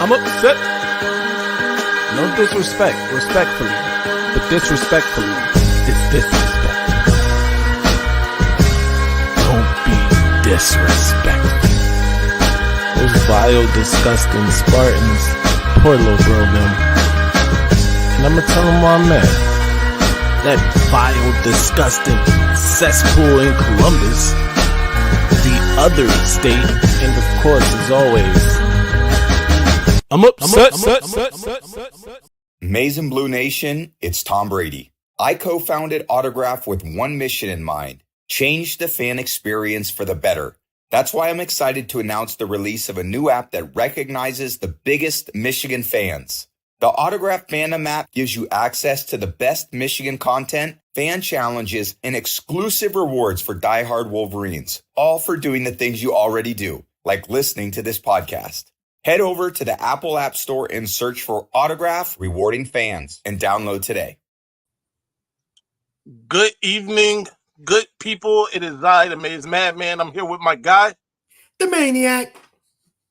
I'm upset. No disrespect, respectfully. But disrespectfully, it's disrespect. Don't be disrespectful. Those vile, disgusting Spartans. Poor little bro, them. And I'ma tell them why I'm mad. That vile, disgusting cesspool in Columbus. The other state, and of course, as always, I'm upset. Maize and Blue Nation, it's Tom Brady. I co-founded Autograph with one mission in mind: change the fan experience for the better. That's why I'm excited to announce the release of a new app that recognizes the biggest Michigan fans. The Autograph Fandom app gives you access to the best Michigan content, fan challenges, and exclusive rewards for diehard Wolverines, all for doing the things you already do, like listening to this podcast. Head over to the Apple App Store and search for Autograph Rewarding Fans and download today. Good evening, good people. It is I, the Maize Madman. I'm here with my guy, the Maniac.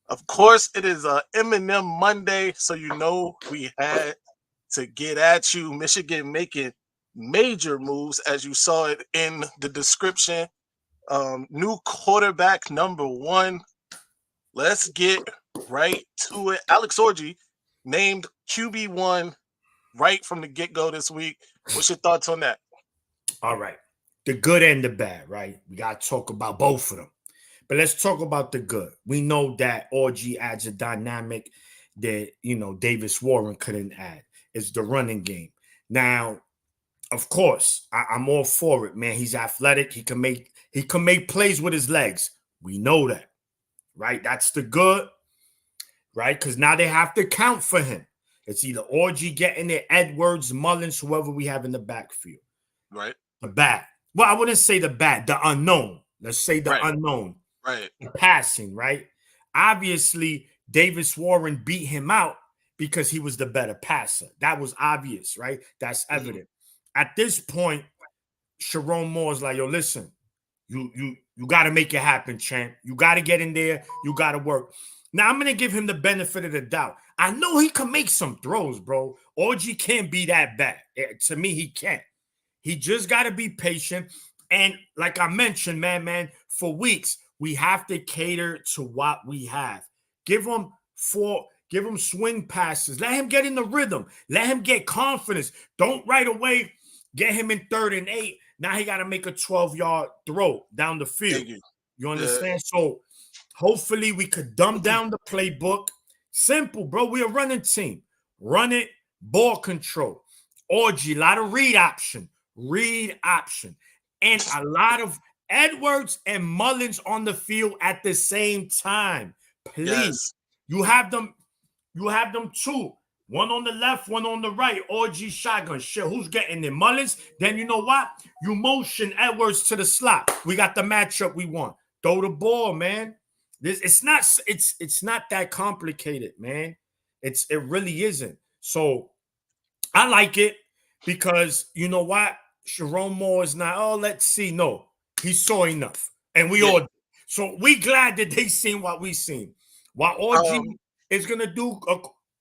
Of course, it is Eminem Monday, so you know we had to get at you. Michigan making major moves, as you saw it in the description. New quarterback number one. Let's get right to it. Alex Orji named QB1 right from the get-go this week. What's your thoughts on that? All right. The good and the bad, right? We got to talk about both of them. But let's talk about the good. We know that Orji adds a dynamic that, Davis Warren couldn't add. It's the running game. Now, of course, I'm all for it, man. He's athletic. He can make plays with his legs. We know that, right? That's the good, right? Because now they have to count for him. It's either Orji getting it, Edwards, Mullins, whoever we have in the backfield. Right. The bad. Well, I wouldn't say the bad, the unknown. Let's say the unknown. Right. The passing, right? Obviously, Davis Warren beat him out because he was the better passer. That was obvious, right? That's evident. At this point, Sharon Moore's like, yo, listen, you got to make it happen, champ. You got to get in there. You got to work. Now, I'm going to give him the benefit of the doubt. I know he can make some throws, bro. Orji can't be that bad. To me, he can't. He just got to be patient. And like I mentioned, man, for weeks, we have to cater to what we have. Give him swing passes. Let him get in the rhythm. Let him get confidence. Don't right away get him in 3rd and 8. Now he got to make a 12-yard throw down the field. You understand? So hopefully we could dumb down the playbook. Simple, bro. We're a running team. Run it, ball control. Orji, a lot of read option. And a lot of Edwards and Mullins on the field at the same time. Please. Yes. You have them two. One on the left, one on the right. Orji shotgun. Shit, who's getting it? Mullins. Then you know what? You motion Edwards to the slot. We got the matchup we want. Throw the ball, man. It's not that complicated, man. It really isn't. So I like it because you know what? Sharon Moore is not, let's see. No, he saw enough. And we all did. So we glad that they seen what we seen. What Orji is going to do,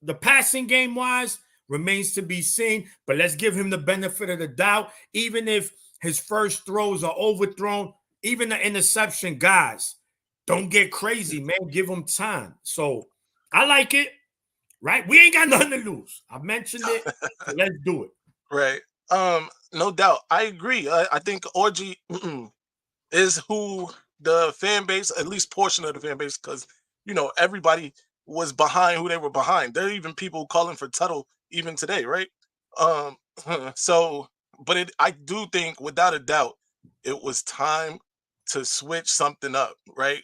the passing game-wise, remains to be seen. But let's give him the benefit of the doubt. Even if his first throws are overthrown, even the interception, guys, don't get crazy, man. Give him time. So I like it, right? We ain't got nothing to lose. I mentioned it. So let's do it. Right. No doubt. I agree. I think Orji is who the fan base, at least portion of the fan base, because, everybody was behind who they were behind. There are even people calling for Tuttle even today, right? I do think, without a doubt, it was time to switch something up, right?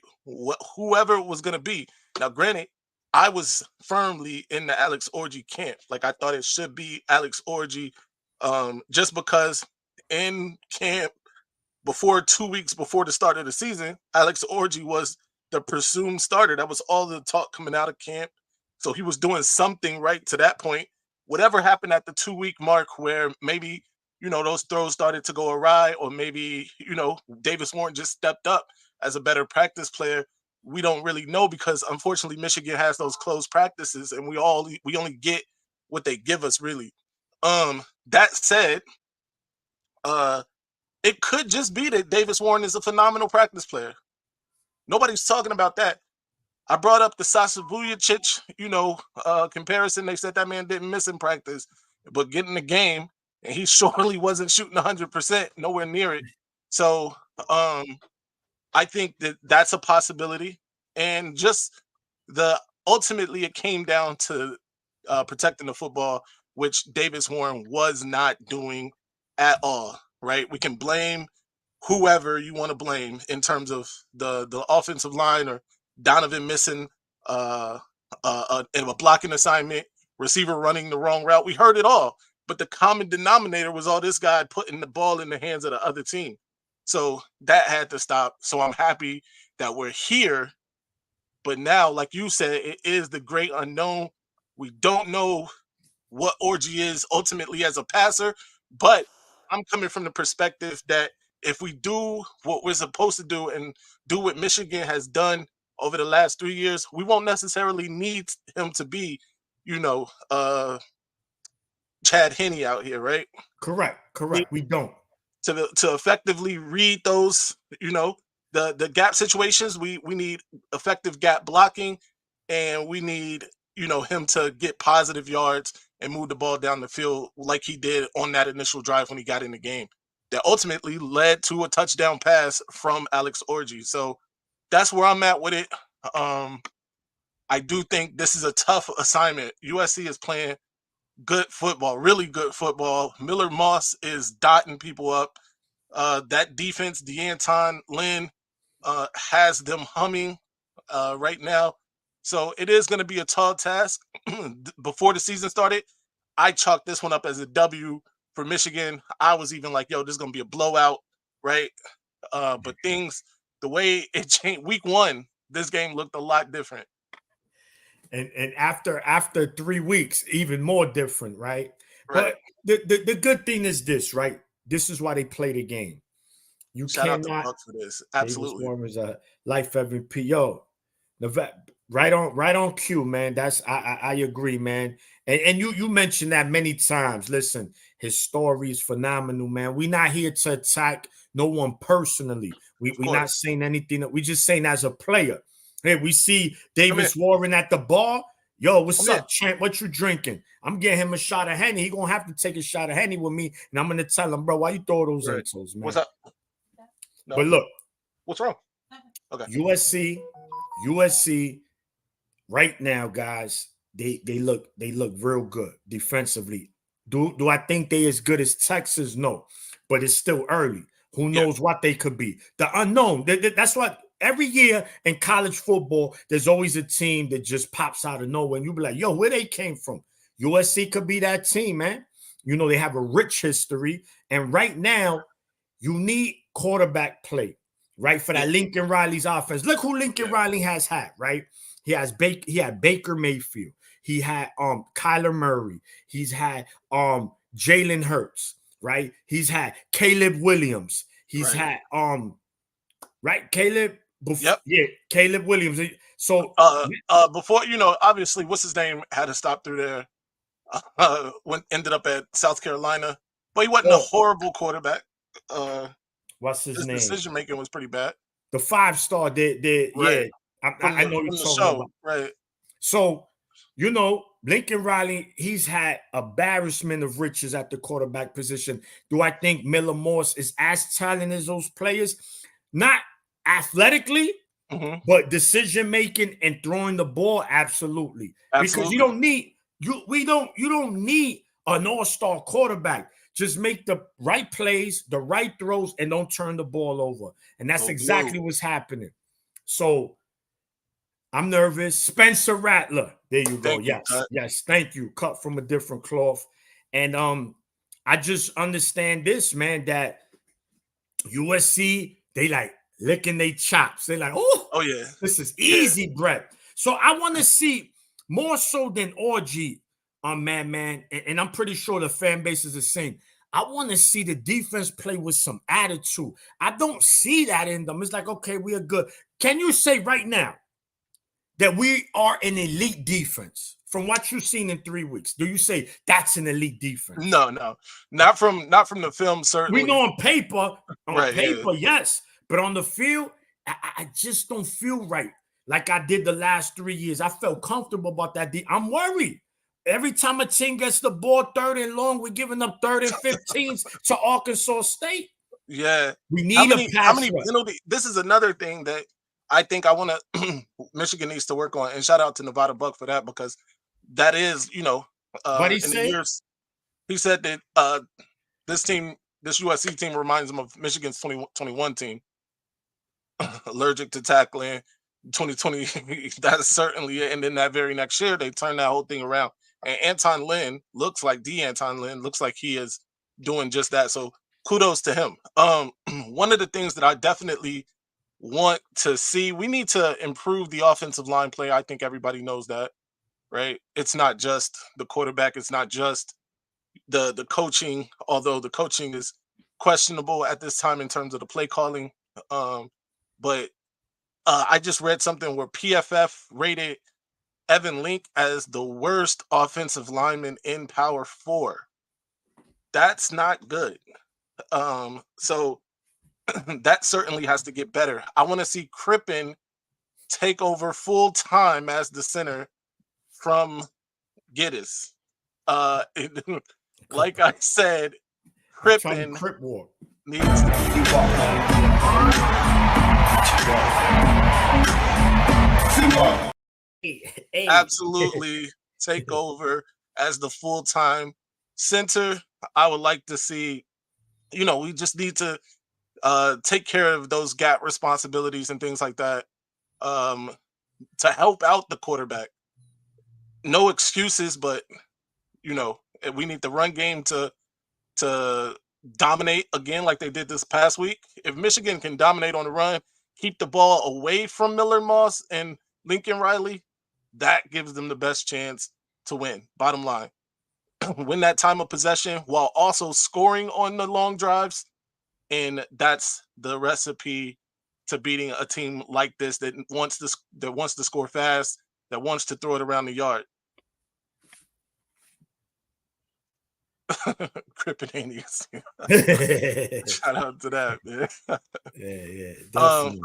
Whoever it was going to be. Now, granted, I was firmly in the Alex Orji camp. Like, I thought it should be Alex Orji. Just because in camp before 2 weeks before the start of the season, Alex Orji was the presumed starter. That was all the talk coming out of camp. So he was doing something right to that point. Whatever happened at the 2-week mark where maybe, those throws started to go awry, or maybe, Davis Warren just stepped up as a better practice player. we don't really know because unfortunately Michigan has those closed practices and we only get what they give us really. That said, it could just be that Davis Warren is a phenomenal practice player. Nobody's talking about that. I brought up the Sasa Vujacic, comparison. They said that man didn't miss in practice, but get in the game, and he surely wasn't shooting 100%, nowhere near it. So I think that's a possibility. And just ultimately it came down to protecting the football, which Davis Warren was not doing at all, right? We can blame whoever you want to blame in terms of the offensive line or Donovan missing a blocking assignment, receiver running the wrong route. We heard it all, but the common denominator was all this guy putting the ball in the hands of the other team. So that had to stop. So I'm happy that we're here. But now, like you said, it is the great unknown. We don't know what Orji is ultimately as a passer, but I'm coming from the perspective that if we do what we're supposed to do and do what Michigan has done over the last 3 years, we won't necessarily need him to be, Chad Henne out here, right? Correct. We don't. To effectively read those, the gap situations, we need effective gap blocking, and we need, him to get positive yards and move the ball down the field like he did on that initial drive when he got in the game. That ultimately led to a touchdown pass from Alex Orji. So that's where I'm at with it. I do think this is a tough assignment. USC is playing good football, really good football. Miller Moss is dotting people up. That defense, DeAnton Lynn, has them humming right now. So it is going to be a tall task. Before the season started, I chalked this one up as a W for Michigan. I was even like, yo, this is going to be a blowout, right? But things, the way it changed, week 1, this game looked a lot different. And after 3 weeks, even more different, right? But the good thing is this, right? This is why they play the game. You Shout out cannot to Buck for this. Absolutely. Davis Warren was a life MVP. Yo, right on cue, man. That's I agree, man. And you mentioned that many times. Listen, his story is phenomenal, man. We're not here to attack no one personally. We're not saying anything. We just saying as a player. Hey, we see Davis Warren at the bar. Yo, what's up, champ? What you drinking? I'm getting him a shot of Henny. He gonna have to take a shot of Henny with me, and I'm gonna tell him, bro, why you throw those insoles, man? What's up? No. But look, what's wrong? Okay. USC, right now, guys, they look real good defensively. Do I think they as good as Texas? No, but it's still early. Who knows what they could be? The unknown. That's what. Every year in college football, there's always a team that just pops out of nowhere. And you'll be like, yo, where they came from? USC could be that team, man. They have a rich history. And right now, you need quarterback play, right? For that Lincoln Riley's offense. Look who Lincoln Riley has had, right? He had Baker Mayfield. He had Kyler Murray. He's had Jalen Hurts, right? He's had Caleb Williams. He's had Caleb. Caleb Williams. So before, obviously, what's his name had to stop through there. When ended up at South Carolina, but he wasn't a horrible quarterback. What's his name? Decision making was pretty bad. The 5-star did right. I know you're talking about. Right. So Lincoln Riley, he's had embarrassment of riches at the quarterback position. Do I think Miller Morse is as talented as those players? Not athletically, but decision making and throwing the ball, absolutely. Because you don't need an all-star quarterback. Just make the right plays, the right throws, and don't turn the ball over. And that's exactly what's happening. So I'm nervous. Spencer Rattler. There you go. Yes. Thank you. Cut from a different cloth. And I just understand this, man, that USC, they like licking their chops. They're like, oh yeah, this is easy bread. So I want to see more so than Orji, man, and I'm pretty sure the fan base is the same. I want to see the defense play with some attitude. I don't see that in them. It's like, okay, we are good. Can you say right now that we are an elite defense from what you've seen in 3 weeks? Do you say that's an elite defense? No, not from the film. Certainly, we know on paper, right, yes, but on the field, I just don't feel right like I did the last 3 years. I felt comfortable about that. I'm worried. Every time a team gets the ball 3rd and long, we're giving up 3rd and 15s to Arkansas State. Yeah, we need how many penalty? This is another thing that I think I want to Michigan needs to work on. And shout out to Nevada Buck for that, because that is, what he said. He said that this USC team reminds him of Michigan's 2021 team. Allergic to tackling. 2020, that's certainly it. And then that very next year, they turned that whole thing around. And Anton Lynn looks like he is doing just that. So kudos to him. One of the things that I definitely want to see, we need to improve the offensive line play. I think everybody knows that, right? It's not just the quarterback. It's not just the coaching, although the coaching is questionable at this time in terms of the play calling. But I just read something where PFF rated Evan Link as the worst offensive lineman in Power 4. That's not good. So that certainly has to get better. I want to see Crippen take over full time as the center from Giddis. Like I said, Crippen needs absolutely take over as the full-time center. I would like to see, we just need to take care of those gap responsibilities and things like that to help out the quarterback. No excuses, but we need the run game to dominate again like they did this past week. If Michigan can dominate on the run, keep the ball away from Miller Moss and Lincoln Riley, that gives them the best chance to win. Bottom line, win that time of possession while also scoring on the long drives. And that's the recipe to beating a team like this that wants to score fast, that wants to throw it around the yard. Crippinanius. Shout out to that, man. Yeah.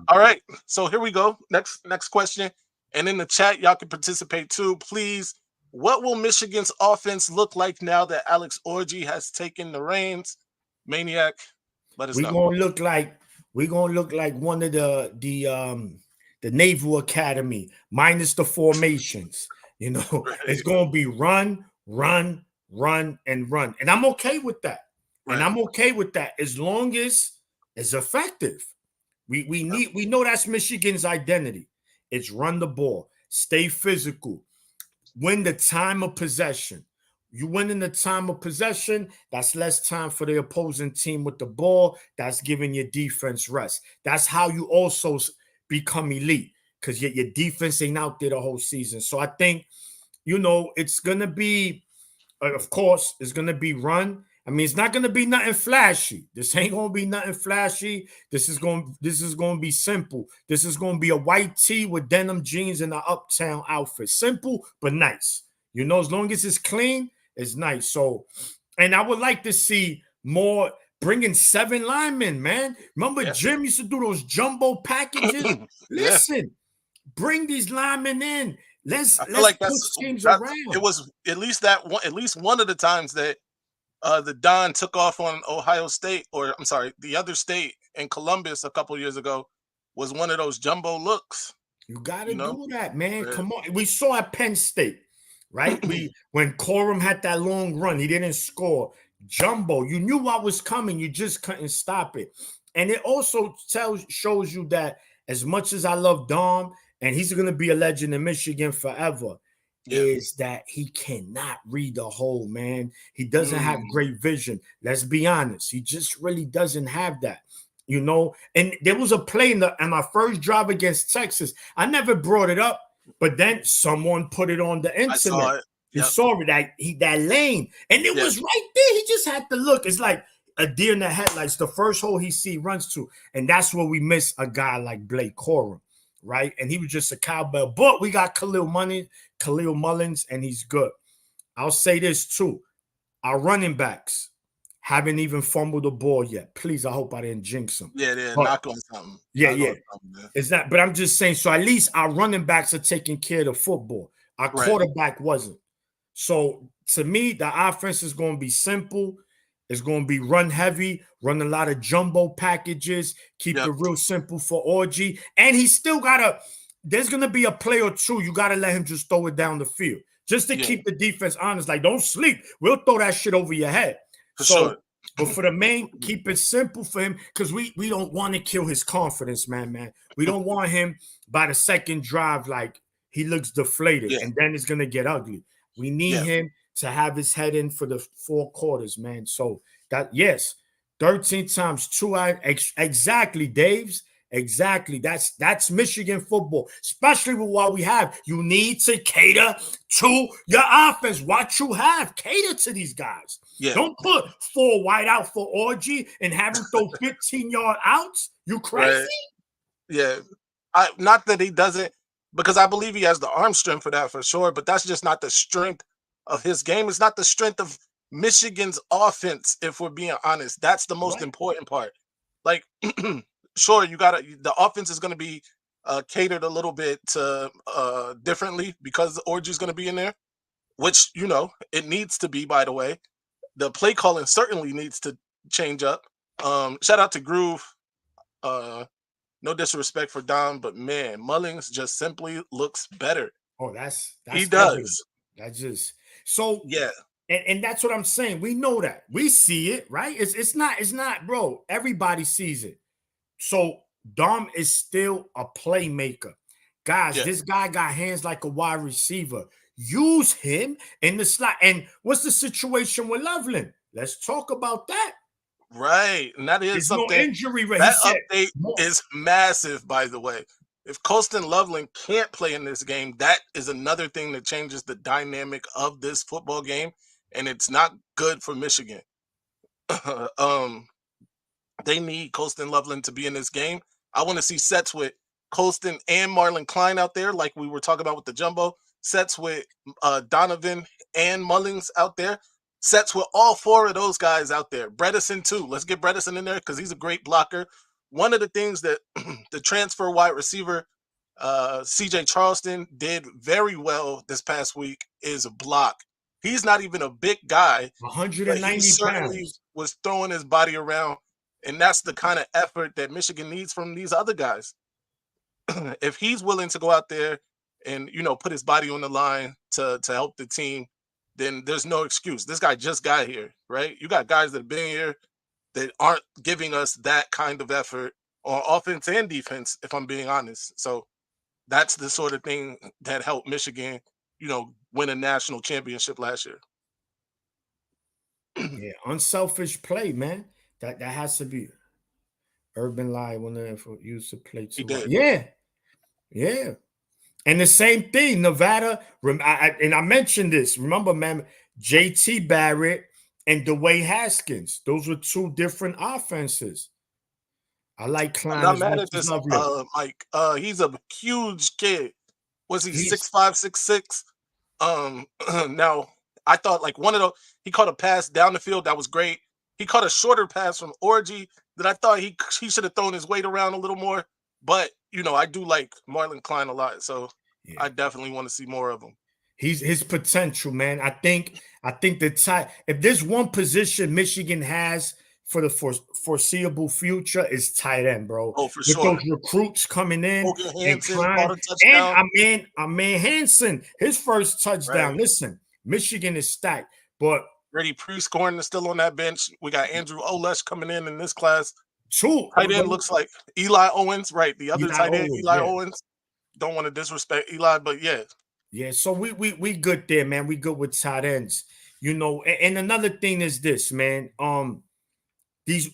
All right. So here we go. Next question. And in the chat, y'all can participate too. Please. What will Michigan's offense look like now that Alex Orji has taken the reins? Maniac, let us know. We're gonna look like one of the Naval Academy minus the formations. Right. It's gonna be run, and run. And I'm okay with that. Right. And I'm okay with that as long as it's effective. We know that's Michigan's identity. It's run the ball, stay physical, win the time of possession. You win in the time of possession, that's less time for the opposing team with the ball. That's giving your defense rest. That's how you also become elite, because your defense ain't out there the whole season. So I think, it's going to be, of course, it's going to be run. I mean, it's not going to be nothing flashy. This ain't going to be nothing flashy. This is going to be simple. This is going to be a white tee with denim jeans and an uptown outfit. Simple, but nice. As long as it's clean, it's nice. So, and I would like to see more bringing 7 linemen, man. Remember Jim used to do those jumbo packages? Listen, bring these linemen in. Let's push teams around. It was at least one of the times that the Don took off on Ohio State, or I'm sorry, the other state in Columbus a couple years ago, was one of those jumbo looks. You got to do that, man. Yeah. Come on. We saw at Penn State, right? When Corum had that long run, he didn't score. Jumbo, you knew what was coming. You just couldn't stop it. And it also shows you that as much as I love Dom, and he's going to be a legend in Michigan forever, is that he cannot read the hole, man. He doesn't have great vision. Let's be honest. He just really doesn't have that, And there was a play in my first drive against Texas. I never brought it up, but then someone put it on the internet. I saw it. You saw it, that lane, and it was right there. He just had to look. It's like a deer in the headlights. The first hole he runs to, and that's where we miss a guy like Blake Corum. right? And he was just a cowbell. But we got Khalil Mullins, and he's good. I'll say this too. Our running backs haven't even fumbled the ball yet. Please, I hope I didn't jinx them. Yeah, But, knock on something. Yeah, knock yeah. It's that, but I'm just saying, so at least our running backs are taking care of the football. Our quarterback wasn't. So to me, the offense is going to be simple. It's going to be run heavy, run a lot of jumbo packages, keep it real simple for Orji. And he's still there's going to be a play or two. You got to let him just throw it down the field just to keep the defense honest. Like, don't sleep. We'll throw that shit over your head. For sure. But for the main, keep it simple for him, because we don't want to kill his confidence, man. We don't want him by the second drive, like he looks deflated, and then it's going to get ugly. We need him to have his head in for the 4 quarters, man. So that, 13 times 2, exactly, Dave's. Exactly. That's Michigan football, especially with what we have. You need to cater to your offense. What you have, cater to these guys. Yeah. Don't put 4 wide out for Orji and have him throw 15-yard outs. You crazy? Right. Yeah. Not that he doesn't, because I believe he has the arm strength for that for sure, but that's just not the strength of his game. It's not the strength of Michigan's offense, if we're being honest. That's the most important part. Like, sure, the offense is going to be catered a little bit to differently because Orji is going to be in there, which, it needs to be, by the way. The play calling certainly needs to change up. Shout out to Groove. No disrespect for Dom, but man, Mullins just simply looks better. Oh, that's he does. That's just so. Yeah. And that's what I'm saying. We know that. We see it, right? It's not, bro. Everybody sees it. So Dom is still a playmaker. Guys, this guy got hands like a wide receiver. Use him in the slot. And what's the situation with Loveland? Let's talk about that. Right. And that is There's something. No injury rate. That update is massive, by the way. If Colston Loveland can't play in this game, that is another thing that changes the dynamic of this football game. And it's not good for Michigan. They need Colston Loveland to be in this game. I want to see sets with Colston and Marlon Klein out there, like we were talking about with the jumbo. Sets with Donovan and Mullins out there. Sets with all 4 of those guys out there. Bredesen too. Let's get Bredesen in there because he's a great blocker. One of the things that the transfer wide receiver CJ Charleston did very well this past week is block. He's not even a big guy. 190 pounds. Was throwing his body around. And that's the kind of effort that Michigan needs from these other guys. If he's willing to go out there and, put his body on the line to help the team, then there's no excuse. This guy just got here, right? You got guys that have been here that aren't giving us that kind of effort on offense and defense, if I'm being honest. So that's the sort of thing that helped Michigan, win a national championship last year. Yeah, unselfish play, man. That has to be. Urban Lie when they used to play too. Yeah. And the same thing, Nevada. And I mentioned this. Remember, man, JT Barrett and Dwayne Haskins. Those were 2 different offenses. I like Klein. I'm not mad at this, Mike. He's a huge kid. Was he 6'5", 6'6"? Now, I thought like one of those, he caught a pass down the field. That was great. He caught a shorter pass from Orji that I thought he should have thrown his weight around a little more. But, I do like Marlon Klein a lot. So I definitely want to see more of him. He's his potential, man. I think if there's one position Michigan has for the foreseeable future is tight end, bro. Oh, for With sure. Those recruits coming in and our man Hansen, his first touchdown. Right. Listen, Michigan is stacked, but Brady Prescorn is still on that bench. We got Andrew Olesh coming in this class. 2 tight end looks like Eli Owens, right? The other tight end, Eli Owens. Don't want to disrespect Eli, but yeah. Yeah, so we good there, man. We good with tight ends. And another thing is this, man.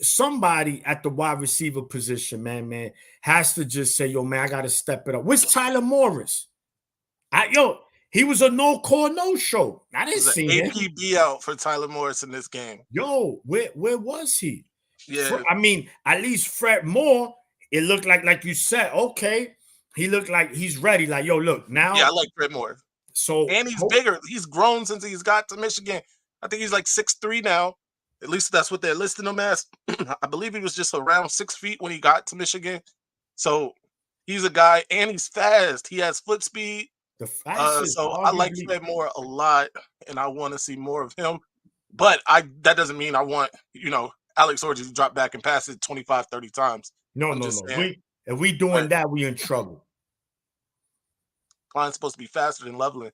Somebody at the wide receiver position, man, has to just say, yo, man, I gotta step it up. Where's Tyler Morris? He was a no-call, no-show. I didn't see him. APB out for Tyler Morris in this game. Yo, where was he? Yeah. I mean, at least Fred Moore, it looked like you said, okay, He looked like he's ready. Like, yo, look, now. Yeah, I like Fred more. So and he's bigger. He's grown since he's got to Michigan. I think he's like 6'3" now. At least that's what they're listing him as. I believe he was just around 6 feet when he got to Michigan. So he's a guy, and he's fast. He has foot speed. The fastest. So I like Fred Moore a lot, and I want to see more of him. But that doesn't mean I want, Alex Orji to drop back and pass it 25, 30 times. No. If we doing that, we in trouble. Klein's supposed to be faster than Loveland.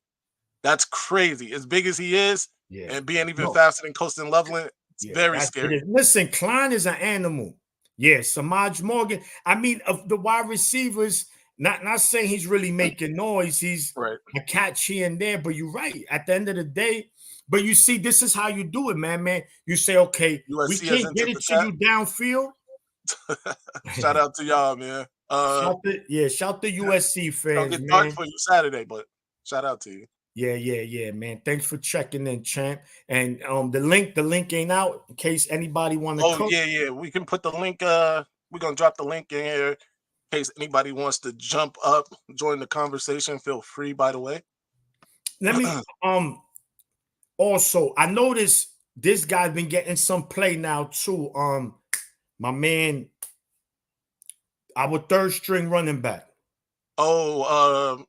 That's crazy. As big as he is, and being even faster than Coastin Loveland, it's very scary. Listen, Klein is an animal. Yeah, Samaj Morgan. I mean, of the wide receivers, not saying he's really making noise. He's a catch here and there, but you're right. At the end of the day, but you see, this is how you do it, man. You say, okay, USC we can't get it to you downfield. Shout out to y'all, man. Shout to USC fans. I'll get dark for you Saturday, but shout out to you. Yeah, man. Thanks for checking in, champ. And the link ain't out in case anybody want to. Oh, yeah. We can put the link. We're gonna drop the link in here in case anybody wants to jump up, join the conversation. Feel free, by the way. Let me also, I noticed this guy's been getting some play now too. My man, our third string running back. Oh,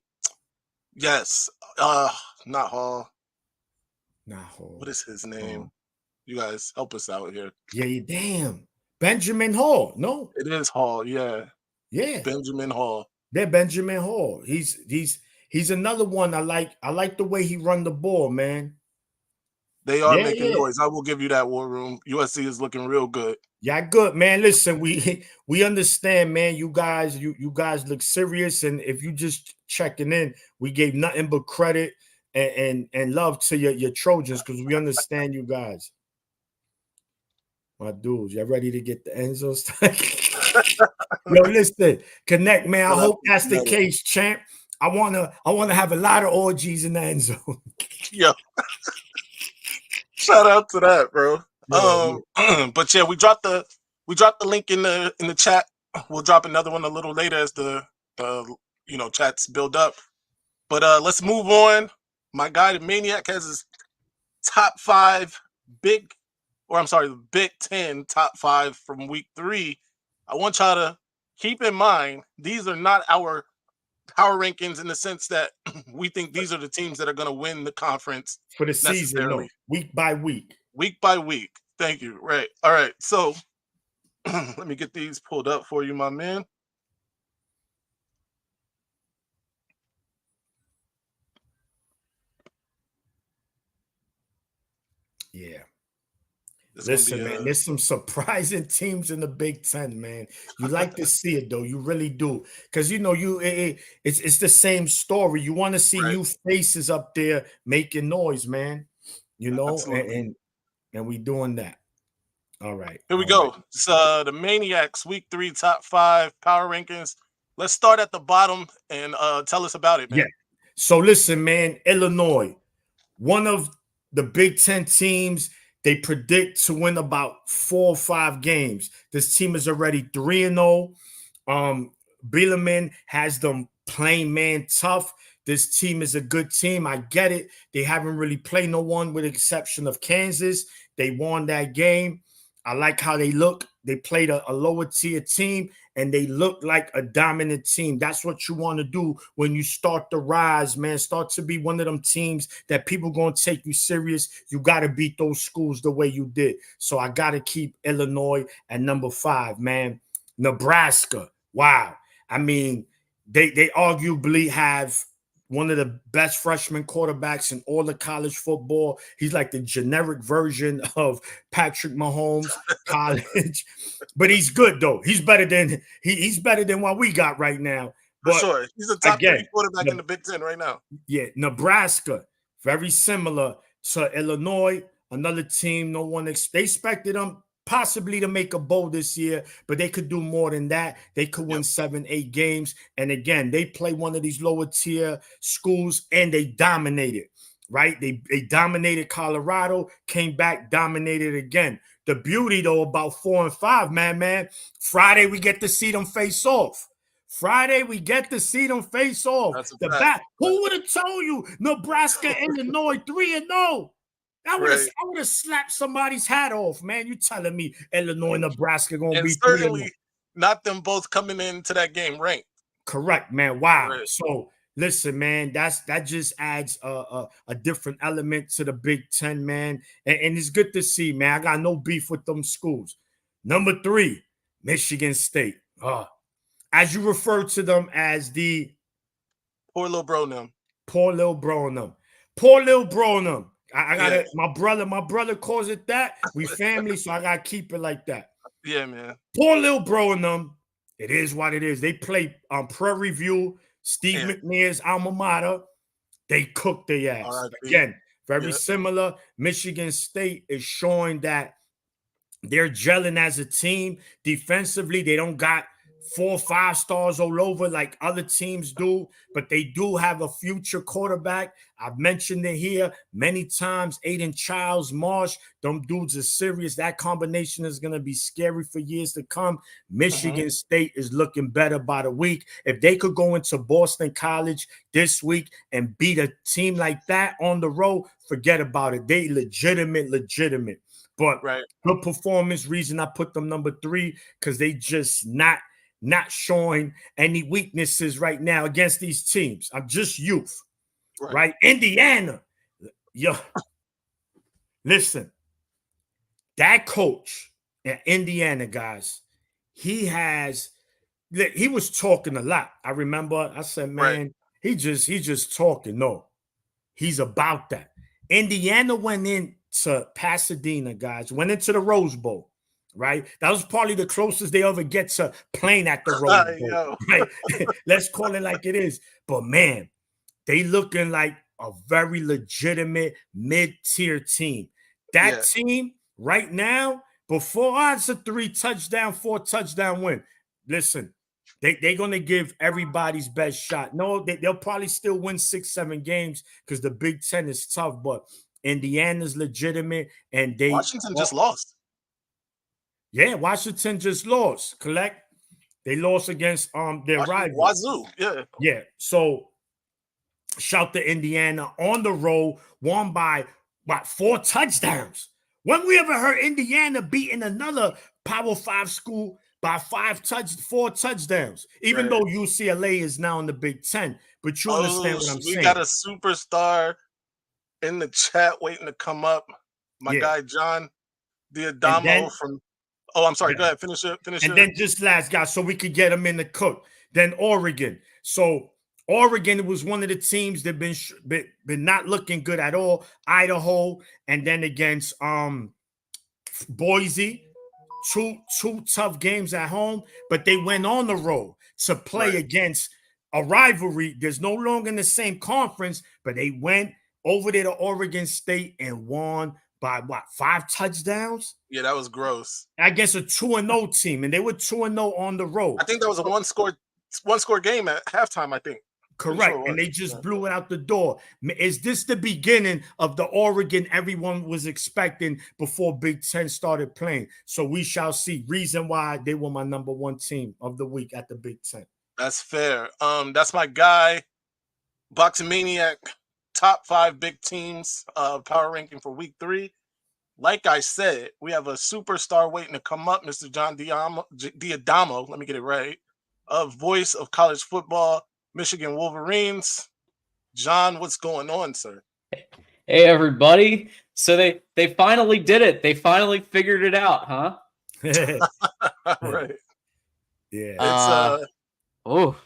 yes. Not Hall. What is his name? You guys help us out here. Yeah, damn. Benjamin Hall. No, it is Hall. Yeah. Benjamin Hall. They're Benjamin Hall. He's another one. I like the way he run the ball, man. They are making noise. I will give you that, War Room. USC is looking real good. Yeah, good, man. Listen, we understand, man. You guys look serious, and if you just checking in, we gave nothing but credit and love to your Trojans because we understand you guys. My dudes, y'all ready to get the Enzo stuff? Yo, listen, connect, man. I hope that's the case, champ. I wanna have a lot of orgies in the end zone. Yeah. Shout out to that, bro. But yeah, we dropped the link in the chat. We'll drop another one a little later as the chats build up. But let's move on. My guy, the Maniac, has his the Big Ten top 5 from week 3. I want y'all to keep in mind these are not our power rankings in the sense that we think these are the teams that are going to win the conference for the season, no. Week by week. Week by week. Thank you. Right. All right. So let me get these pulled up for you, my man. Yeah. Listen, man, there's some surprising teams in the Big Ten, man. You like to see it, though. You really do. Because, it's the same story. You want to see new faces up there making noise, man. And we doing that. All right. Here we go. It's the Maniacs Week 3 top 5 power rankings. Let's start at the bottom and tell us about it, man. Yeah. So, listen, man, Illinois, one of the Big Ten teams. They predict to win about 4 or 5 games. This team is already 3-0. Bielema has them playing man tough. This team is a good team. I get it. They haven't really played no one with the exception of Kansas. They won that game. I like how they look. They played a lower tier team, and they look like a dominant team. That's what you want to do when you start to rise, man. Start to be one of them teams that people going to take you serious. You got to beat those schools the way you did. So I got to keep Illinois at number 5, man. Nebraska, wow. I mean, they arguably have one of the best freshman quarterbacks in all of college football. He's like the generic version of Patrick Mahomes college, but he's good though. He's better than what we got right now. But for sure, he's a top 3 quarterback in the Big Ten right now. Yeah, Nebraska, very similar to Illinois. Another team, no one they expected them possibly to make a bowl this year, but they could do more than that. They could win 7-8 games. And again, they play one of these lower tier schools and they dominated, right? They dominated Colorado, came back, dominated again. The beauty though about 4 and 5, man, Friday we get to see them face off. Friday, we get to see them face off. That's a The fact. back. Who would have told you Nebraska, Illinois 3-0? I would have slapped somebody's hat off, man. You telling me Illinois, Nebraska gonna be 3-0? Certainly not them both coming into that game ranked. Correct, man. Wow. Right. So listen, man, that just adds a different element to the Big Ten, man. And it's good to see, man. I got no beef with them schools. Number 3, Michigan State. As you refer to them as the Poor little bro them. Poor little bro them. Poor little bro them. I gotta my brother calls it that. We family, so I gotta keep it like that. Yeah, man. Poor little bro and them. It is what it is. They play Prairie View, Steve McNair's alma mater. They cooked their ass. Right, Again, very similar. Michigan State is showing that they're gelling as a team. Defensively, they don't got 4 or 5 stars all over like other teams do, but they do have a future quarterback. I've mentioned it here many times. Aiden Childs, Marsh, them dudes are serious. That combination is going to be scary for years to come. Michigan State is looking better by the week. If they could go into Boston College this week and beat a team like that on the road, forget about it. They legitimate. But good performance, reason I put them number 3, because they just not showing any weaknesses right now against these teams. I'm just youth, right? Indiana, yo, listen, that coach at Indiana, guys, he was talking a lot. I remember I said, man, he's just talking. No, he's about that. Indiana went into Pasadena, guys, went into the Rose Bowl. Right, that was probably the closest they ever get to playing at the Rose Bowl. Right, let's call it like it is. But man, they looking like a very legitimate mid-tier team. That team right now, before odds a 3-touchdown, 4-touchdown win. Listen, they're gonna give everybody's best shot. No, they'll probably still win 6-7 games because the Big Ten is tough. But Indiana's legitimate, and Washington just lost. Yeah, Washington just lost. Correct? They lost against their rival. Wazoo. Yeah. So shout to Indiana on the road, won by 4 touchdowns. When we ever heard Indiana beating another Power 5 school by 4 touchdowns? Even though UCLA is now in the Big Ten, but you understand what I'm saying. We got a superstar in the chat waiting to come up. My guy John Diadamo from. Oh, I'm sorry. Go ahead. Finish it. And then just last guy, so we could get them in the cook. Then Oregon. So Oregon was one of the teams that been not looking good at all. Idaho, and then against Boise. Two tough games at home, but they went on the road to play against a rivalry. There's no longer in the same conference, but they went over there to Oregon State and won by 5 touchdowns? Yeah, that was gross. Against a 2-0 team, and they were 2-0 on the road. I think that was a one score game at halftime, I think. Correct, sure and they just blew it out the door. Is this the beginning of the Oregon everyone was expecting before Big Ten started playing? So we shall see. Reason why they were my number 1 team of the week at the Big Ten. That's fair. That's my guy, Boxing Maniac. Top 5 big teams power ranking for week 3. Like I said, we have a superstar waiting to come up, Mr. John Diadamo. Let me get it right. Voice of college football, Michigan Wolverines. John, what's going on, sir? Hey, everybody. So they finally did it. They finally figured it out, huh? Right. Yeah. Oh.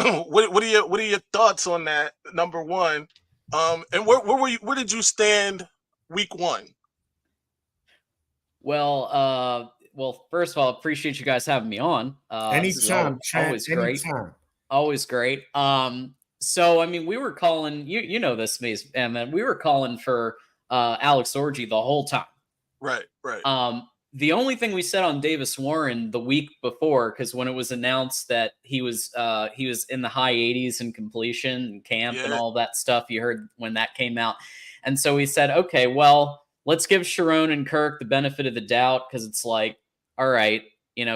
What are your thoughts on that? Number 1, and where did you stand week 1? Well, first of all, appreciate you guys having me on. Anytime, always great. Always great. So I mean, we were calling you know this, Maize, and we were calling for Alex Orji the whole time. Right. The only thing we said on Davis Warren the week before, because when it was announced that he was in the high 80s in completion and camp and all that stuff, you heard when that came out. And so we said, okay, well, let's give Sharon and Kirk the benefit of the doubt, because it's like, all right,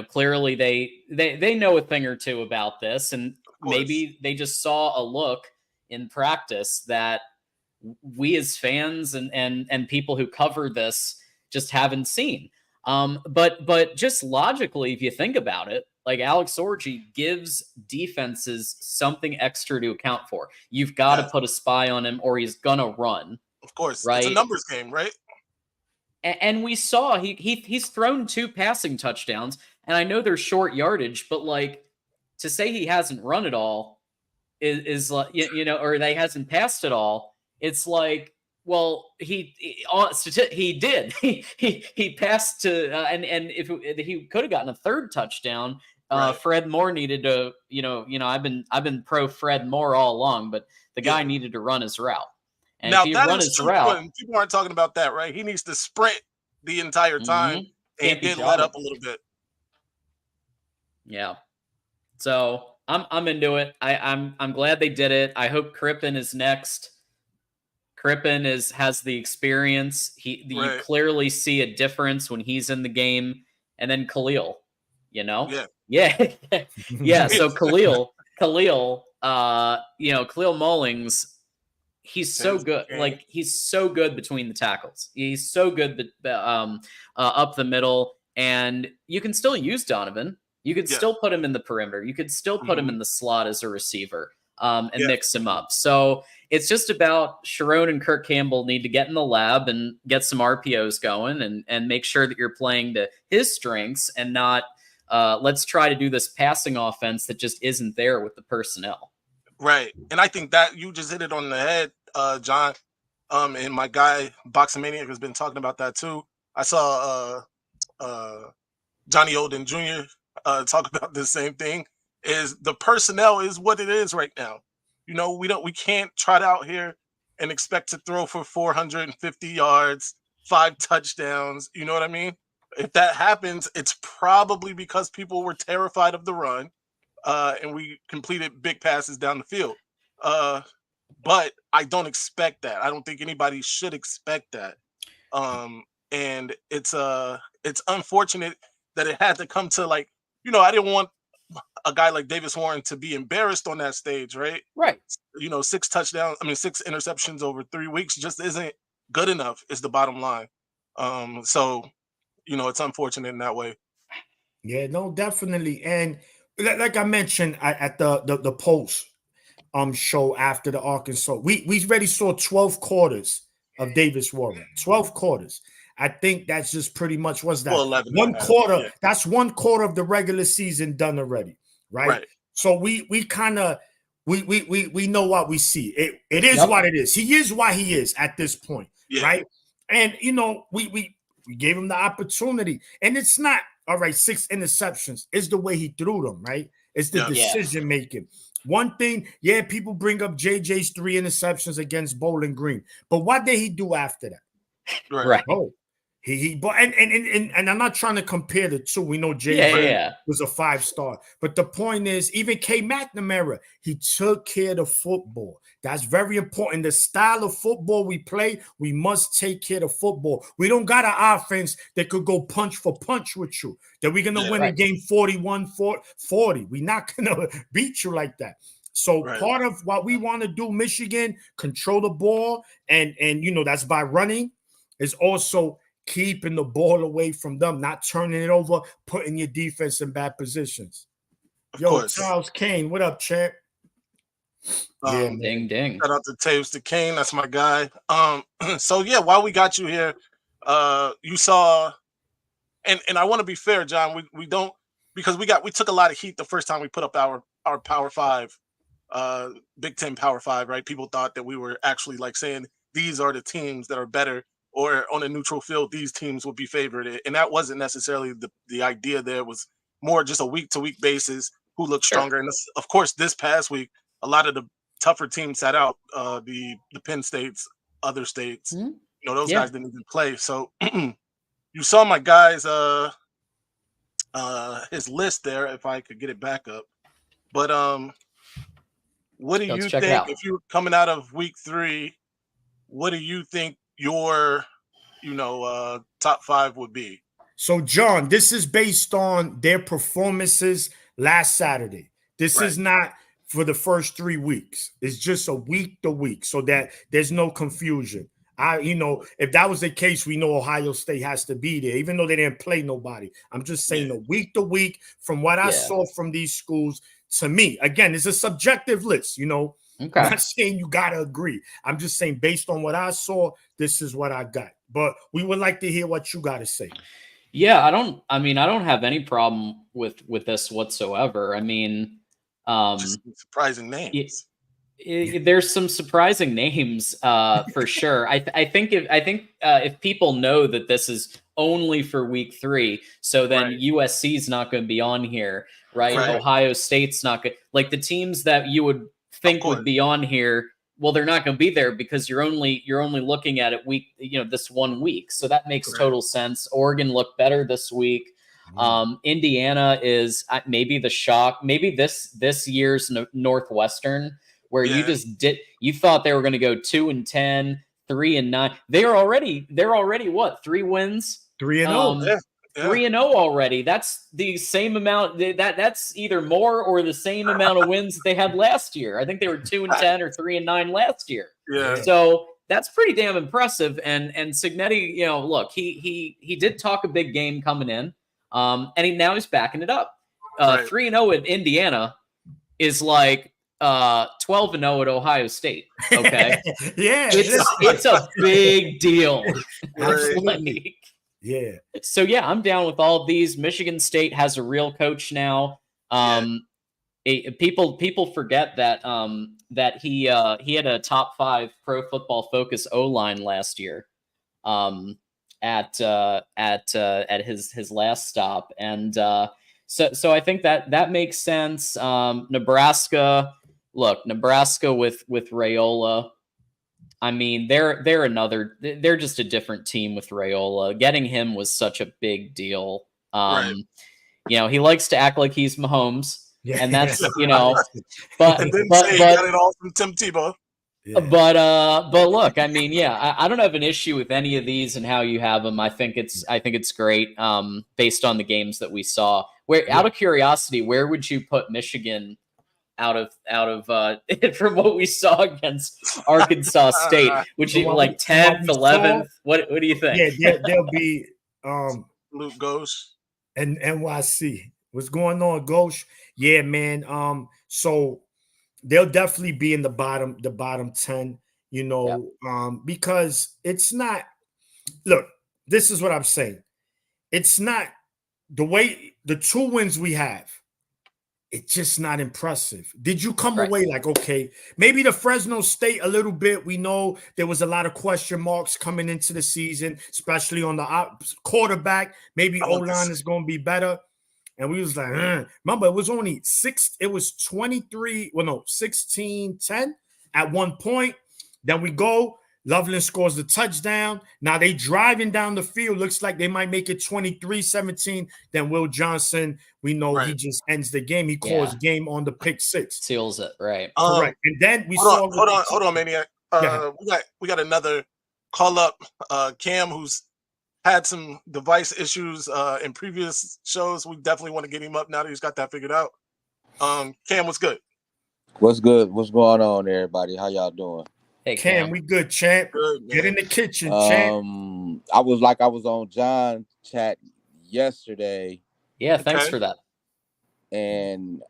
clearly they know a thing or two about this, and maybe they just saw a look in practice that we as fans and people who cover this just haven't seen. But just logically, if you think about it, like Alex Orji gives defenses something extra to account for. You've got to put a spy on him, or he's gonna run. Of course, right? It's a numbers game, right? And we saw he's thrown 2 passing touchdowns, and I know they're short yardage, but like to say he hasn't run at all is like or they hasn't passed at all. It's like, well, he did. He passed to and if he could have gotten a 3rd touchdown, Fred Moore needed to I've been pro Fred Moore all along, but the guy needed to run his route. And now if he that run is his true. route, People aren't talking about that, right? He needs to sprint the entire time and get let up a little bit. Yeah. So I'm into it. I'm glad they did it. I hope Crippen is next. Crippen has the experience. You clearly see a difference when he's in the game. And then Khalil, Yeah. Yeah. So Khalil, Khalil Mullings, he's so good. Like, he's so good between the tackles. He's so good up the middle. And you can still use Donovan. You could still put him in the perimeter. You could still put him in the slot as a receiver and mix him up. So it's just about Sharon and Kirk Campbell need to get in the lab and get some RPOs going and make sure that you're playing to his strengths and not let's try to do this passing offense that just isn't there with the personnel. Right. And I think that you just hit it on the head, John. And my guy, Boxing Maniac, has been talking about that too. I saw Johnny Olden Jr. Talk about the same thing. Is the personnel is what it is right now. We can't trot out here and expect to throw for 450 yards, 5 touchdowns. You know what I mean? If that happens, it's probably because people were terrified of the run, and we completed big passes down the field. But I don't expect that. I don't think anybody should expect that. And it's unfortunate that it had to come to I didn't want a guy like Davis Warren to be embarrassed on that stage, right? Right. 6 interceptions over 3 weeks just isn't good enough, is the bottom line. So, it's unfortunate in that way. Yeah, no, definitely. And like I mentioned at the post show after the Arkansas, we already saw 12 quarters of Davis Warren. 12 quarters. I think that's just pretty much what's that? 1 quarter. Yeah. That's 1 quarter of the regular season done already, right? So we kind of we know what we see. It is what it is. He is what he is at this point, right? And we gave him the opportunity, and it's not all right. 6 interceptions is the way he threw them, right? It's the decision making. One thing, people bring up JJ's 3 interceptions against Bowling Green, but what did he do after that? Right. Oh, and I'm not trying to compare the two. We know JJ was a 5-star, but the point is, even K McNamara, he took care of the football. That's very important. The style of football we play, we must take care of football. We don't got an offense that could go punch for punch with you, that we're going to win a game 41-40. We're not going to beat you like that. So part of what we want to do, Michigan, control the ball, and that's by running, is also keeping the ball away from them, not turning it over, putting your defense in bad positions. Charles Kane, what up, champ? Ding ding. Shout out to Taves to Kane, that's my guy. So while we got you here, you saw, and I want to be fair, John. We don't, because we took a lot of heat the first time we put up our Power 5, Big Ten Power 5, right? People thought that we were actually saying these are the teams that are better, or on a neutral field, these teams would be favored. And that wasn't necessarily the idea. There was more just a week-to-week basis, who looked stronger. And this, of course, this past week, a lot of the tougher teams sat out, the Penn States, other states. Those guys didn't even play. So you saw my guys, his list there, if I could get it back up. But what do you think, if you're coming out of week 3, what do you think your top 5 would be? So, John, this is based on their performances last Saturday. This is not for the first 3 weeks. It's just a week to week, so that there's no confusion. If that was the case, we know Ohio State has to be there, even though they didn't play nobody. I'm just saying the week to week from what I saw from these schools. To me, again, it's a subjective list. Okay. I'm not saying you gotta agree. I'm just saying based on what I saw, this is what I got. But we would like to hear what you got to say. Yeah, I don't have any problem with this whatsoever. I mean, just surprising names. There's some surprising names for sure. I think if people know that this is only for week 3, so then USC is not going to be on here, right? Ohio State's not good. Like the teams that you would think would be on here, well, they're not going to be there because you're only looking at it this 1 week. So that makes total sense. Oregon looked better this week. Indiana is maybe the shock. Maybe this year's Northwestern, where you thought they were going to go 2-10, 3-9. They're already what, 3 wins? 3-0. 3-0 already. That's the same amount. That's either more or the same amount of wins they had last year. I think they were 2-10 or 3-9 last year. Yeah. So that's pretty damn impressive. And Cignetti, look, he did talk a big game coming in, and now he's backing it up. 3-0 at Indiana is like 12-0 at Ohio State. Okay. It's a big deal. Absolutely. Yeah. So I'm down with all of these. Michigan State has a real coach now. People forget that he had a top 5 Pro Football Focus O-line last year at his last stop, and so I think that makes sense. Nebraska with Raiola. I mean, they're just a different team with Raiola. Getting him was such a big deal. He likes to act like he's Mahomes, and that's but got it all from Tim Tebow. Yeah. But look, I mean, I don't have an issue with any of these and how you have them. I think it's great based on the games that we saw. Out of curiosity, where would you put Michigan out of from what we saw against Arkansas State? Would you like 10th, 11th? What do you think? Yeah, there'll be Luke Ghosh and NYC. What's going on, Ghosh? Yeah, man. So they'll definitely be in the bottom 10, because it's not. Look, this is what I'm saying. It's not the way the 2 wins we have. It's just not impressive. Did you come away like, okay, maybe the Fresno State a little bit? We know there was a lot of question marks coming into the season, especially on the quarterback. Maybe O-line is going to be better. And we was like, remember, it was only 16-10 at one point. Then we go. Loveland scores the touchdown. Now they driving down the field. Looks like they might make it 23-17. Then Will Johnson, we know he just ends the game. He calls game on the pick 6. Seals it, right. Correct. And then we hold on, Maniac. We got another call up. Cam, who's had some device issues in previous shows. We definitely want to get him up now that he's got that figured out. Cam, what's good? What's good? What's going on, everybody? How y'all doing? Hey, Cam, we good, champ. Good, get in the kitchen, champ. I was on John's chat yesterday. Yeah, thanks for that. And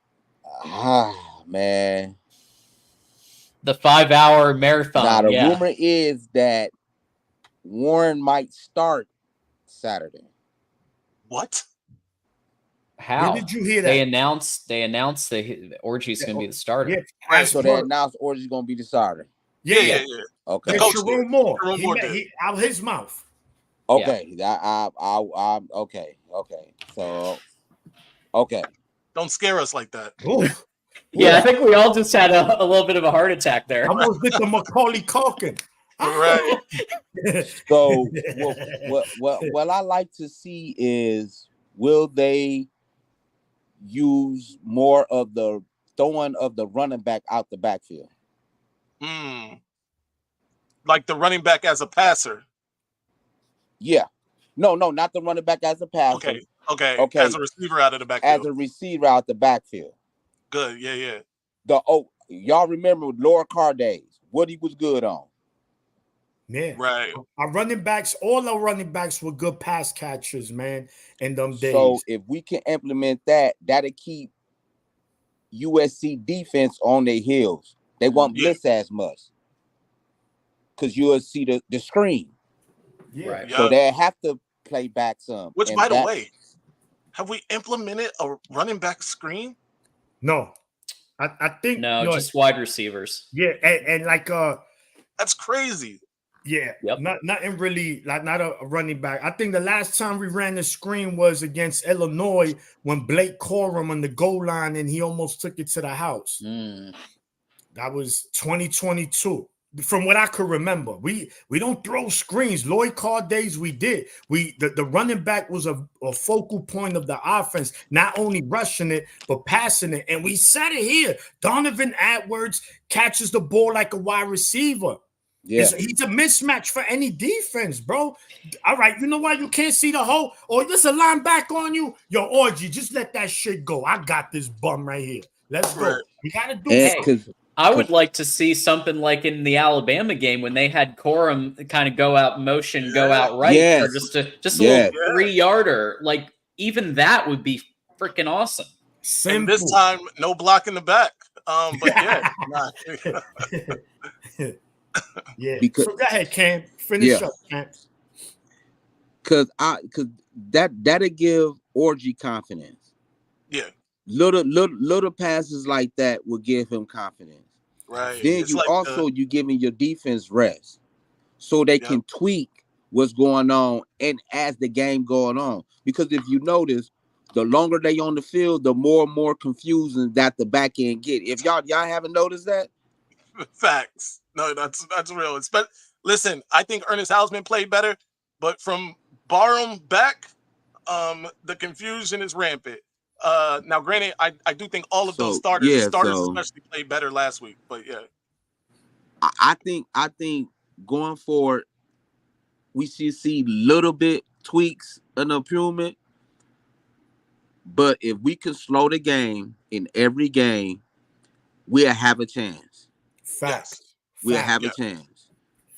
man, the 5-hour marathon. Now the rumor is that Warren might start Saturday. What? How? Where did you hear that? They announced that Orji's going to be the starter. Yeah, so they announced Orji's going to be the starter. Yeah. Okay. Sharon Moore. He out his mouth. Okay. Yeah. Okay. So, okay. Don't scare us like that. Yeah, I think we all just had a little bit of a heart attack there. I almost did the Macaulay Culkin. Right. So, what I like to see is, will they use more of the throwing of the running back out the backfield? Like the running back as a passer. Yeah. No, not the running back as a passer. Okay. As a receiver out of the backfield. As a receiver out the backfield. Good. Yeah. Y'all remember Laura Carr days? What he was good on. Yeah. Right. Our running backs, all our running backs were good pass catchers, man, in them days. So if we can implement that, that'll keep USC defense on their heels. They won't blitz as much. Because you'll see the screen. Yeah. Right. So they have to play back some. Which, by the way, have we implemented a running back screen? No. I think no, just wide receivers. Yeah, and like that's crazy. Yeah, nothing really, like not a running back. I think the last time we ran the screen was against Illinois when Blake Corum on the goal line and he almost took it to the house. That was 2022. From what I could remember, we don't throw screens. Lloyd Carr days we did. The running back was a focal point of the offense, not only rushing it but passing it. And we said it here. Donovan Edwards catches the ball like a wide receiver. Yeah, he's a mismatch for any defense, bro. All right, you know why you can't see the hole? Or there's a line back on you. Yo, Orji, just let that shit go. I got this bum right here. Let's go. We gotta do something. I would like to see something like in the Alabama game when they had Corum kind of go out motion, go out right, or just a little 3-yarder. Like even that would be freaking awesome. Simple. And this time, no block in the back. But yeah. Because, so go ahead, Cam. Finish up, Cam. Because that'll give Orji confidence. Yeah. Little passes like that will give him confidence. Right. Then it's you like also you giving your defense rest, so they can tweak what's going on and as the game going on. Because if you notice, the longer they on the field, the more and more confusing that the back end get. If y'all haven't noticed that, facts. No, that's real. Listen, I think Ernest Hausman played better, but from Barham back, the confusion is rampant. Now, granted, I do think all of those starters especially played better last week. But yeah, I think going forward, we should see little bit tweaks and improvement. But if we can slow the game in every game, we'll have a chance. Facts. We'll have a chance.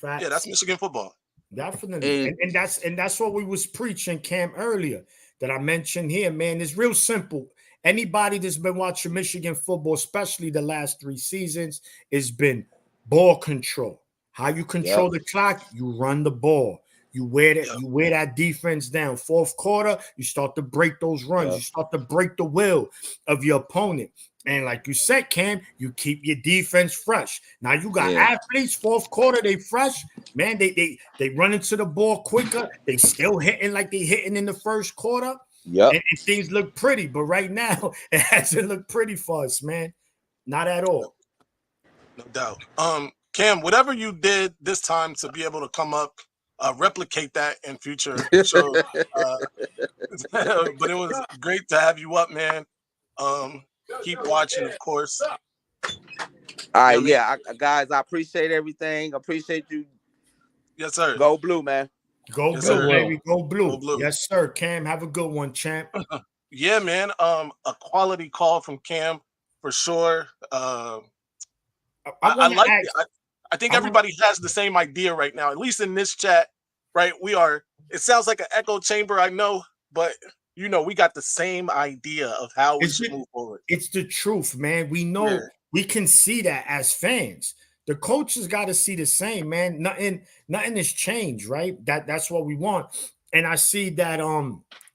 Facts. Yeah, that's Michigan football. Definitely. And that's what we was preaching, Cam, earlier that I mentioned here, man. It's real simple. Anybody that's been watching Michigan football, especially the last 3 seasons, has been ball control. How you control the clock, you run the ball. You wear that defense down. Fourth quarter, you start to break those runs. You start to break the will of your opponent. And like you said, Cam, you keep your defense fresh. Now you got athletes, fourth quarter, they fresh. Man, they run into the ball quicker. They still hitting like they hitting in the first quarter. And things look pretty. But right now, it hasn't looked pretty for us, man. Not at all. No doubt. Cam, whatever you did this time to be able to come up, replicate that in future shows. But it was great to have you up, man. Keep watching, of course. All right, guys, I appreciate everything. I appreciate you. Yes, sir. Go blue, man. Go blue, baby. Go blue. Go blue. Yes, sir. Cam, have a good one, champ. Yeah, man. A quality call from Cam for sure. I like it. I think everybody has the same idea right now, at least in this chat, right? It sounds like an echo chamber, I know, but we got the same idea of how we should move forward. It's the truth, man. We know we can see that as fans. The coaches got to see the same, man. Nothing has changed, right? That's what we want. And I see that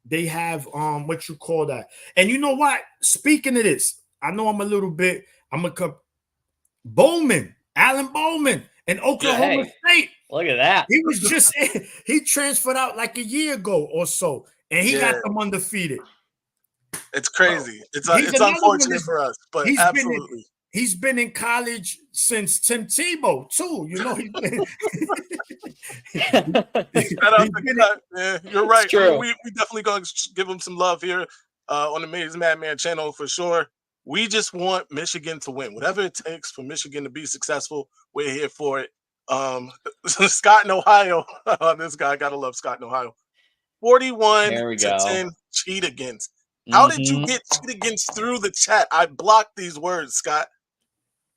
they have what you call that. And you know what? Speaking of this, I know Alan Bowman in Oklahoma State. Look at that. He was he transferred out like a year ago or so, and he got them undefeated. It's crazy. It's unfortunate for us, but absolutely. He's been in college since Tim Tebow, too. You're right. We definitely going to give him some love here on the Maize Madman channel for sure. We just want Michigan to win. Whatever it takes for Michigan to be successful, we're here for it. Scott in Ohio. This guy, gotta love Scott in Ohio. 41 There we to go. 10 cheat against. How did you get cheat against through the chat? I blocked these words, Scott.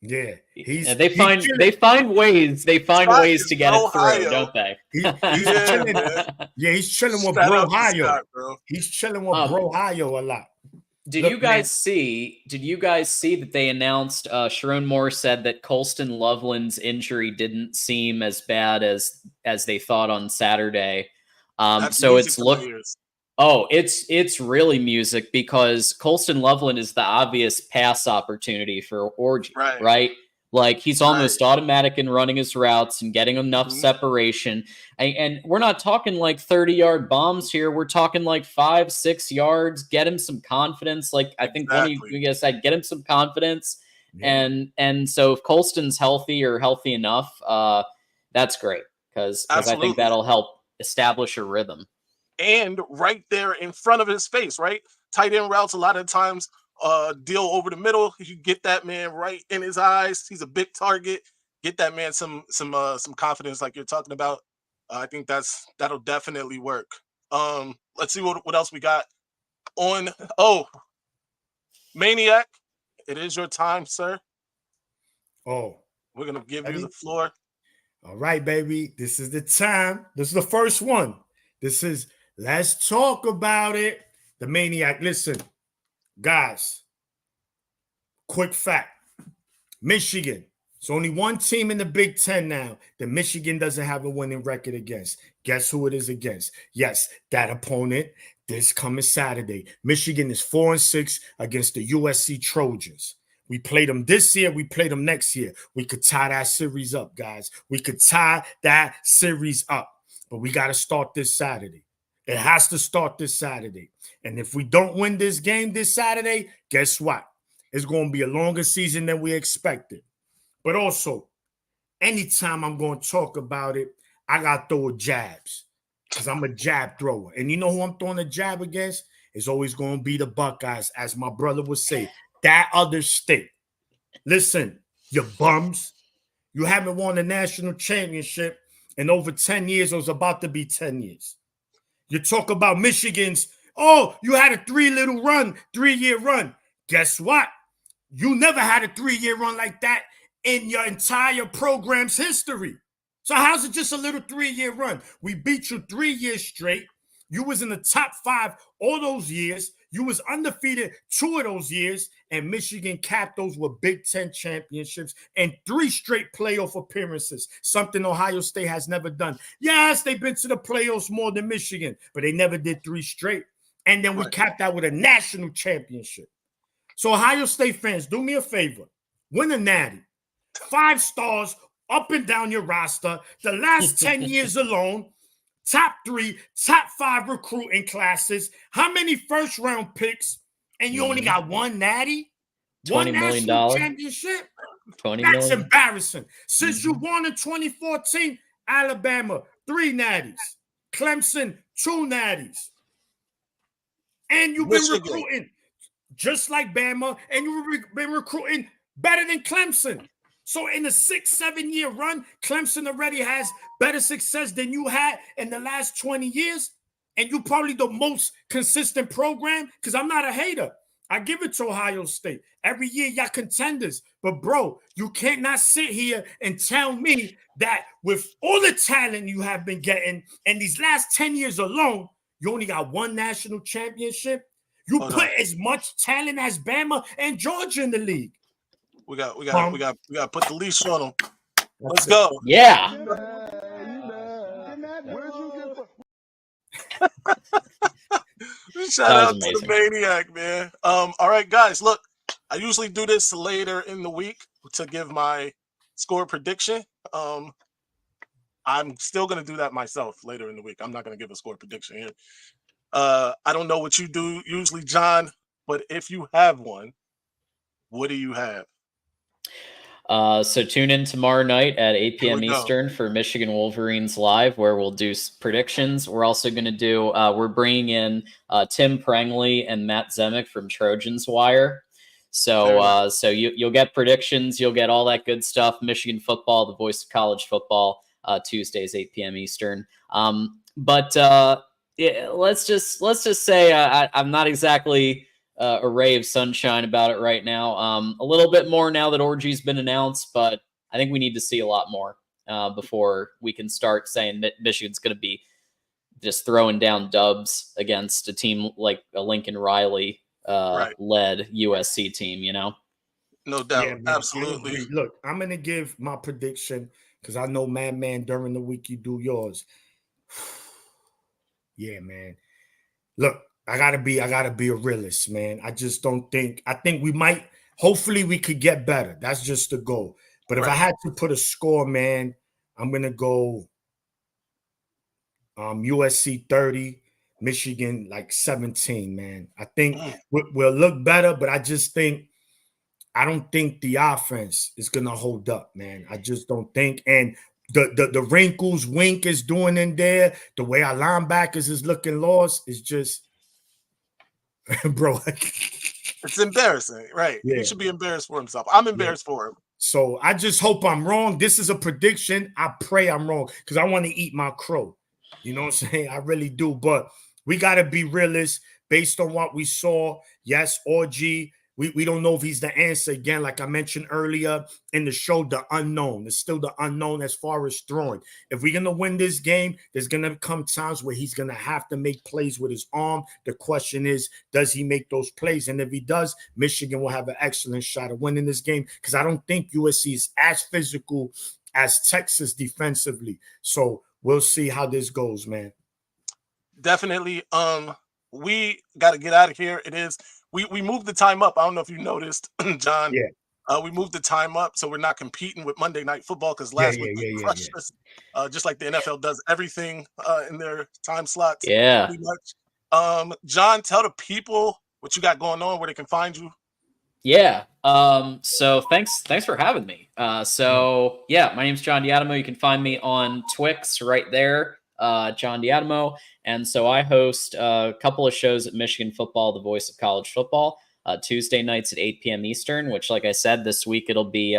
Yeah, they find ways to get it through, don't they? He's chilling. Yeah, he's chilling with Bro Hio. He's chilling with Bro Hio a lot. Did you guys see that they announced Sharon Moore said that Colston Loveland's injury didn't seem as bad as they thought on Saturday. So it's it's really music because Colston Loveland is the obvious pass opportunity for Orji, right? Like he's almost automatic in running his routes and getting enough separation. And we're not talking like 30-yard bombs here. We're talking like 5-6 yards. Get him some confidence. Like I think one of you guys said, get him some confidence. Yeah. And so if Colston's healthy enough, that's great because I think that'll help establish a rhythm. And right there in front of his face, right? Tight end routes a lot of times deal over the middle. You get that man right in his eyes. He's a big target. Get that man some confidence like you're talking about. I think that'll definitely work. Let's see what else we got on. Oh, Maniac, it is your time, sir. Oh, we're gonna give you the floor. All right, baby. This is the time. This is the first one. This is let's talk about it. The Maniac. Listen, guys. Quick fact. Michigan. It's only one team in the Big Ten now that Michigan doesn't have a winning record against. Guess who it is against? Yes, that opponent this coming Saturday. Michigan is 4-6 against the USC Trojans. We played them this year. We played them next year. We could tie that series up, guys. We could tie that series up. But we got to start this Saturday. It has to start this Saturday. And if we don't win this game this Saturday, guess what? It's going to be a longer season than we expected. But also, anytime I'm going to talk about it, I got to throw jabs because I'm a jab thrower. And you know who I'm throwing a jab against? It's always going to be the Buckeyes, as my brother would say, that other state. Listen, you bums, you haven't won a national championship in over 10 years. It was about to be 10 years. You talk about Michigan's, oh, you had a 3-year run. Guess what? You never had a 3-year run like that in your entire program's history. So how's it just a little 3-year run? We beat you 3 years straight. You was in the top 5 all those years. You was undefeated 2 of those years, and Michigan capped those with Big Ten championships and 3 straight playoff appearances, something Ohio State has never done. Yes, they've been to the playoffs more than Michigan, but they never did 3 straight. And then we capped that with a national championship. So Ohio State fans, do me a favor. Win a natty. 5 stars up and down your roster. The last 10 years alone, top 3, top 5 recruiting classes. How many first-round picks? And you only got 1 natty? $20 million national championship? That's embarrassing. Since you won in 2014, Alabama, 3 natties. Clemson, 2 natties. And you've been recruiting just like Bama, and you've been recruiting better than Clemson. So in a 6-7 year run, Clemson already has better success than you had in the last 20 years. And you probably the most consistent program, because I'm not a hater. I give it to Ohio State. Every year, y'all contenders. But, bro, you can't not sit here and tell me that with all the talent you have been getting, and these last 10 years alone, you only got 1 national championship. You put as much talent as Bama and Georgia in the league. We got to put the leash on them. Let's go. Yeah. Shout out to the Maniac, man. All right, guys, look, I usually do this later in the week to give my score prediction. I'm still going to do that myself later in the week. I'm not going to give a score prediction here. I don't know what you do usually, John, but if you have one, what do you have? So tune in tomorrow night at 8 p.m. Eastern for Michigan Wolverines Live, where we'll do predictions. We're also going to do, we're bringing in Tim Prangley and Matt Zemek from Trojans Wire. So you'll get predictions. You'll get all that good stuff. Michigan football, the voice of college football, Tuesdays, 8 p.m. Eastern. But Yeah, let's just say I'm not exactly a ray of sunshine about it right now. A little bit more now that Orji's been announced, but I think we need to see a lot more before we can start saying that Michigan's going to be just throwing down dubs against a team like a Lincoln Riley led USC team. You know, no doubt, Yeah, man, absolutely. I agree. Look, I'm gonna give my prediction because I know, man, during the week you do yours. Yeah, man. Look, I gotta be a realist, man. I just don't think. I think we might. Hopefully, we could get better. That's just the goal. But if I had to put a score, man, I'm gonna go USC 30, Michigan like 17, man. I think we'll look better, but I just think I don't think the offense is gonna hold up, man. I just don't think. And the wrinkles Wink is doing in there, the way our linebackers is looking lost is just, bro. It's embarrassing, right? Yeah. He should be embarrassed for himself. I'm embarrassed for him. So I just hope I'm wrong. This is a prediction. I pray I'm wrong because I want to eat my crow. You know what I'm saying? I really do. But we got to be realists based on what we saw. Yes, Orji. We don't know if he's the answer again. Like I mentioned earlier in the show, the unknown. It's still the unknown as far as throwing. If we're going to win this game, there's going to come times where he's going to have to make plays with his arm. The question is, does he make those plays? And if he does, Michigan will have an excellent shot of winning this game because I don't think USC is as physical as Texas defensively. So we'll see how this goes, man. Definitely. We got to get out of here. It is. We moved the time up. I don't know if you noticed, John. Yeah. We moved the time up so we're not competing with Monday Night Football because last week they crushed us. Just like the NFL does everything in their time slots. Yeah. Pretty much. John, tell the people what you got going on, where they can find you. Yeah. So thanks for having me. My name's John Diadamo. You can find me on Twix right there. John Diadamo. And so I host a couple of shows at Michigan Football, the voice of college football, Tuesday nights at 8 p.m. Eastern, which, like I said, this week it'll be,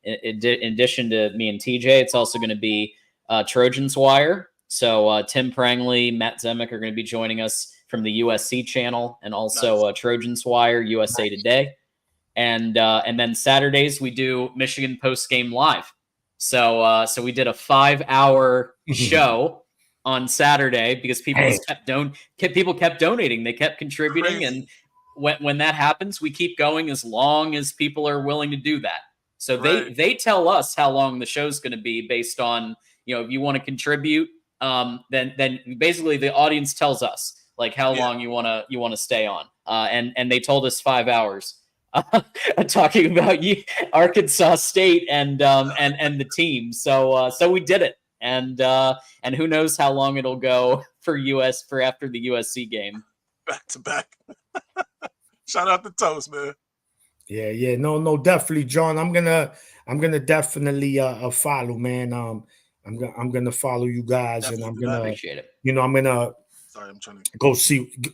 in addition to me and TJ, it's also going to be Trojans Wire. So Tim Prangley, Matt Zemek are going to be joining us from the USC channel, and also Trojans Wire, USA Today. And then Saturdays we do Michigan Post Game Live. So we did a 5-hour show on Saturday because people kept donating. They kept contributing. Crazy. And when that happens, we keep going as long as people are willing to do that. So they tell us how long the show's going to be based on, if you want to contribute, then basically the audience tells us like how long you want to stay on. And they told us 5 hours. Talking about Arkansas State and the team. So we did it. And who knows how long it'll go for after the USC game. Back to back. Shout out to Toast, man. Yeah. No, definitely, John. I'm gonna definitely follow, man. I'm gonna follow you guys, Definitely, and I'm gonna appreciate it. I'm gonna I'm trying to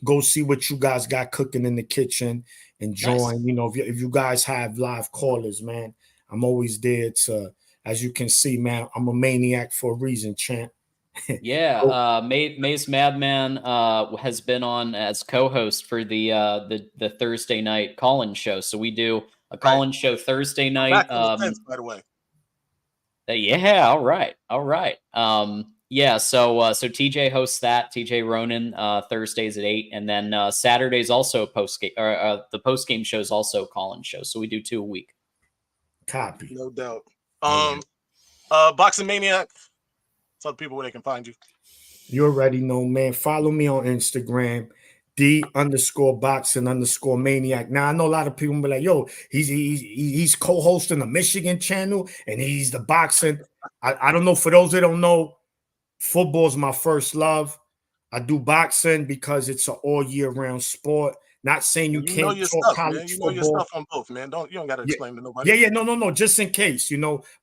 go see what you guys got cooking in the kitchen and join. Nice. If you guys have live callers, man, I'm always there to. As you can see, man, I'm a maniac for a reason, champ. Yeah, Maize Madman has been on as co-host for the Thursday night call-in show. So we do a call-in show Thursday night. Back fence, by the way. Yeah, all right. So TJ hosts that. TJ Ronan Thursdays at 8, and then Saturdays also post-game. The post-game show is also call-in show. So we do 2 a week. Copy, no doubt. Boxing Maniac. Tell people where they can find you. You already know, man. Follow me on Instagram, _boxing_maniac. Now I know a lot of people be like, "Yo, he's co-hosting a Michigan channel and he's the boxing." I don't know. For those that don't know, football's my first love. I do boxing because it's an all year round sport. Not saying you can't talk college football. You know your stuff on both, man. You don't got to explain to nobody. Yeah. No. Just in case,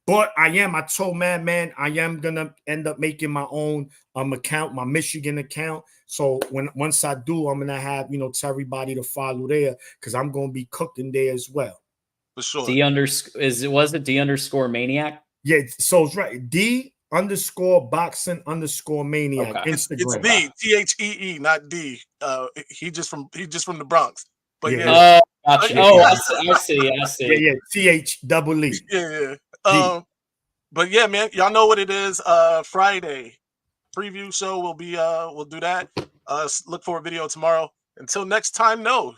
But I told man, I am gonna end up making my own account, my Michigan account. So once I do, I'm gonna have tell everybody to follow there because I'm gonna be cooking there as well. For sure. Was it D_maniac? Yeah. So it's right. _boxing_maniac. Okay. It's Instagram. B, THEE, not D. He just from the Bronx. But Yeah. Gotcha. Yeah. I see. Yeah. THEE. yeah. D. But yeah, man, y'all know what it is. Friday preview show will be we'll do that. Look for a video tomorrow. Until next time, no.